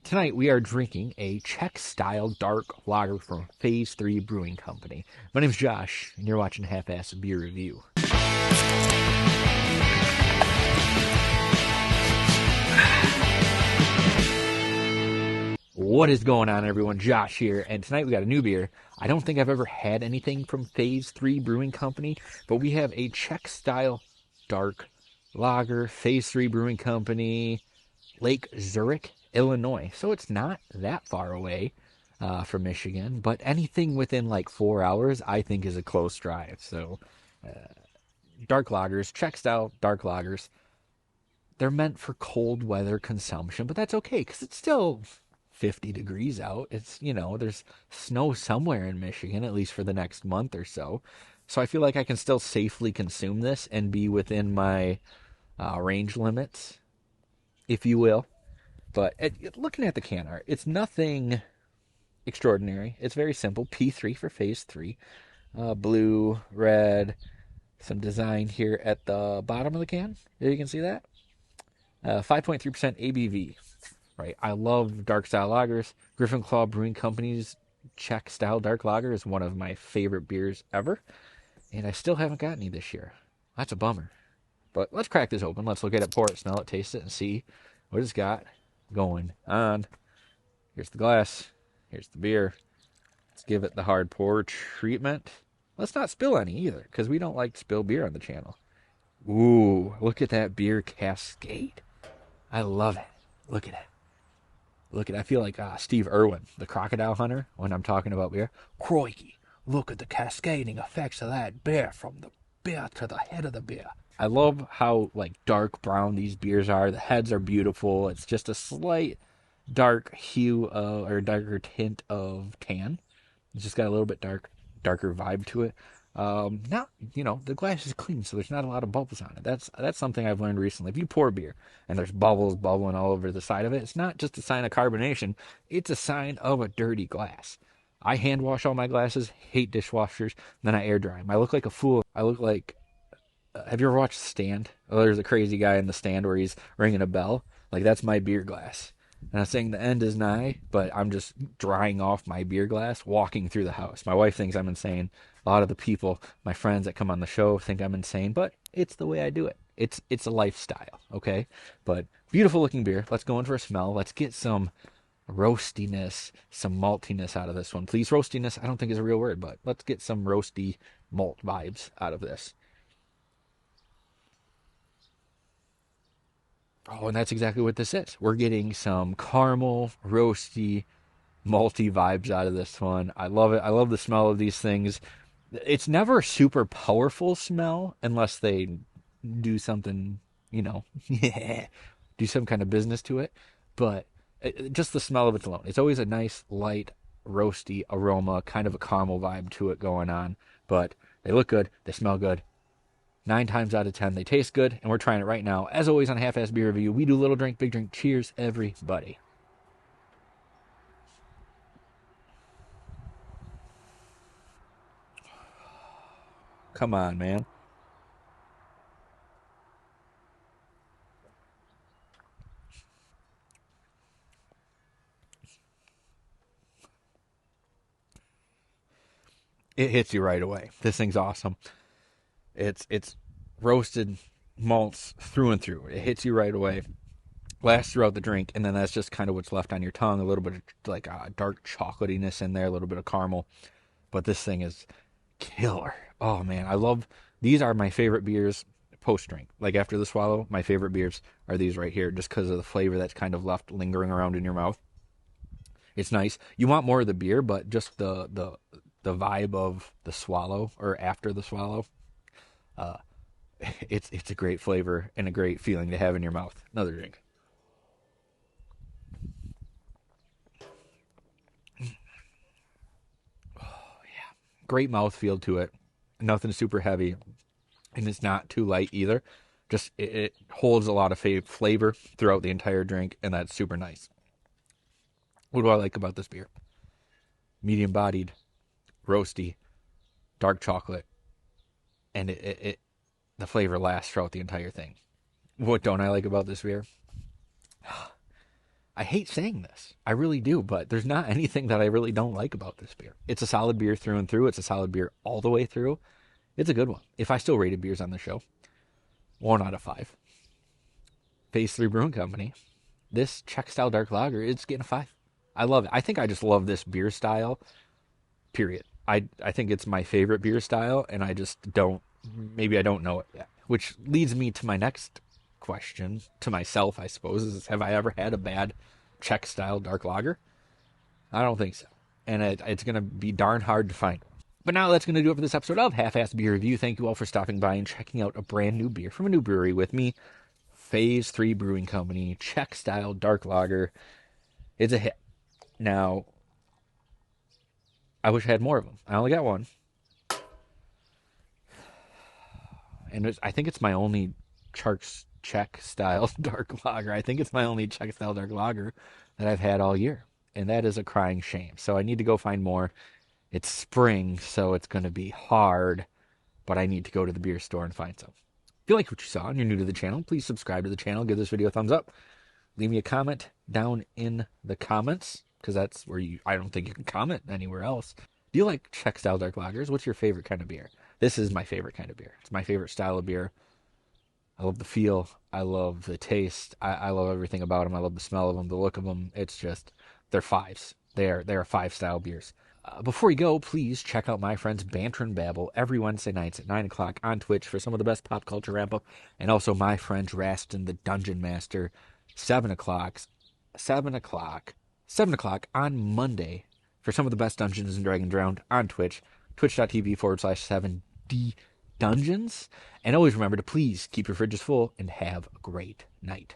Tonight we are drinking a Czech-Style dark lager from Phase 3 Brewing Company. My name's Josh, and you're watching Half-Ass Beer Review. What is going on, everyone? Josh here, and tonight we got a new beer. I don't think I've ever had anything from Phase 3 Brewing Company, but we have a Czech-Style dark lager, Phase 3 Brewing Company, Lake Zurich, Illinois. So it's not that far away from Michigan, but anything within like 4 hours, I think, is a close drive. So dark lagers, Czech-style dark lagers, they're meant for cold weather consumption, but that's okay because it's still 50 degrees out. It's, there's snow somewhere in Michigan, at least for the next month or so. So I feel like I can still safely consume this and be within my range limits, if you will. But looking at the can art, it's nothing extraordinary. It's very simple. P3 for Phase 3. Blue, red, some design here at the bottom of the can. You can see that. 5.3% ABV. Right. I love dark style lagers. Griffin Claw Brewing Company's Czech style dark lager is one of my favorite beers ever. And I still haven't got any this year. That's a bummer. But let's crack this open. Let's look at it, pour it, smell it, taste it, and see what it's got going on. Here's the glass. Here's the beer. Let's give it the hard pour treatment. Let's not spill any either, because we don't like to spill beer on the channel. Ooh, look at that beer cascade. I love it. Look at it. Look at it. I feel like Steve Irwin, the crocodile hunter, when I'm talking about beer. Crikey, look at the cascading effects of that beer from the beer to the head of the beer. I love how dark brown these beers are. The heads are beautiful. It's just a slight dark hue or darker tint of tan. It's just got a little bit darker vibe to it. The glass is clean, so there's not a lot of bubbles on it. That's something I've learned recently. If you pour beer and there's bubbles bubbling all over the side of it, it's not just a sign of carbonation. It's a sign of a dirty glass. I hand wash all my glasses, hate dishwashers, then I air dry them. I look like a fool. I look like... have you ever watched Stand? Oh, there's a crazy guy in the stand where he's ringing a bell. That's my beer glass. And I'm saying the end is nigh, but I'm just drying off my beer glass, walking through the house. My wife thinks I'm insane. A lot of the people, my friends that come on the show, think I'm insane, but it's the way I do it. It's a lifestyle, okay? But beautiful looking beer. Let's go in for a smell. Let's get some roastiness, some maltiness out of this one. Please, roastiness, I don't think is a real word, but let's get some roasty malt vibes out of this. Oh, and that's exactly what this is. We're getting some caramel, roasty, malty vibes out of this one. I love it. I love the smell of these things. It's never a super powerful smell unless they do something, do some kind of business to it. But just the smell of it alone. It's always a nice, light, roasty aroma, kind of a caramel vibe to it going on. But they look good. They smell good. 9 times out of 10, they taste good, and we're trying it right now. As always on Half-Ass Beer Review, we do little drink, big drink. Cheers, everybody. Come on, man. It hits you right away. This thing's awesome. It's roasted malts through and through. It hits you right away, lasts throughout the drink, and then that's just kind of what's left on your tongue. A little bit of dark chocolatiness in there, a little bit of caramel. But this thing is killer. Oh man, these are my favorite beers post drink. After the swallow, my favorite beers are these right here, just because of the flavor that's kind of left lingering around in your mouth. It's nice. You want more of the beer, but just the vibe of the swallow or after the swallow. It's a great flavor and a great feeling to have in your mouth. Another drink. Oh yeah, great mouthfeel to it. Nothing super heavy, and it's not too light either. Just it holds a lot of flavor throughout the entire drink, and that's super nice. What do I like about this beer? Medium bodied, roasty, dark chocolate, and the flavor lasts throughout the entire thing. What don't I like about this beer? I hate saying this. I really do, but there's not anything that I really don't like about this beer. It's a solid beer through and through. It's a solid beer all the way through. It's a good one. If I still rated beers on the show, 1 out of 5. Phase 3 Brewing Company. This Czech-Style dark lager, it's getting a 5. I love it. I think I just love this beer style, period. I think it's my favorite beer style, and I just don't, maybe I don't know it yet. Which leads me to my next question, to myself, I suppose, is have I ever had a bad Czech-Style dark lager? I don't think so. And it's going to be darn hard to find. But now that's going to do it for this episode of Half-Assed Beer Review. Thank you all for stopping by and checking out a brand new beer from a new brewery with me. Phase 3 Brewing Company, Czech-Style dark lager. It's a hit. Now, I wish I had more of them. I only got one. And I think it's my only Czech-Style dark lager. I think it's my only Czech-Style dark lager that I've had all year. And that is a crying shame. So I need to go find more. It's spring, so it's going to be hard. But I need to go to the beer store and find some. If you like what you saw and you're new to the channel, please subscribe to the channel. Give this video a thumbs up. Leave me a comment down in the comments, because that's where I don't think you can comment anywhere else. Do you like Czech-Style dark lagers? What's your favorite kind of beer? This is my favorite kind of beer. It's my favorite style of beer. I love the feel. I love the taste. I love everything about them. I love the smell of them, the look of them. It's just, they're 5s. They're 5-style beers. Before you go, please check out my friends Banter and Babble every Wednesday nights at 9 o'clock on Twitch for some of the best pop culture ramp-up. And also my friend Rastin, the Dungeon Master, 7 o'clock on Monday for some of the best Dungeons and Dragons round on Twitch, twitch.tv/7D Dungeons. And always remember to please keep your fridges full and have a great night.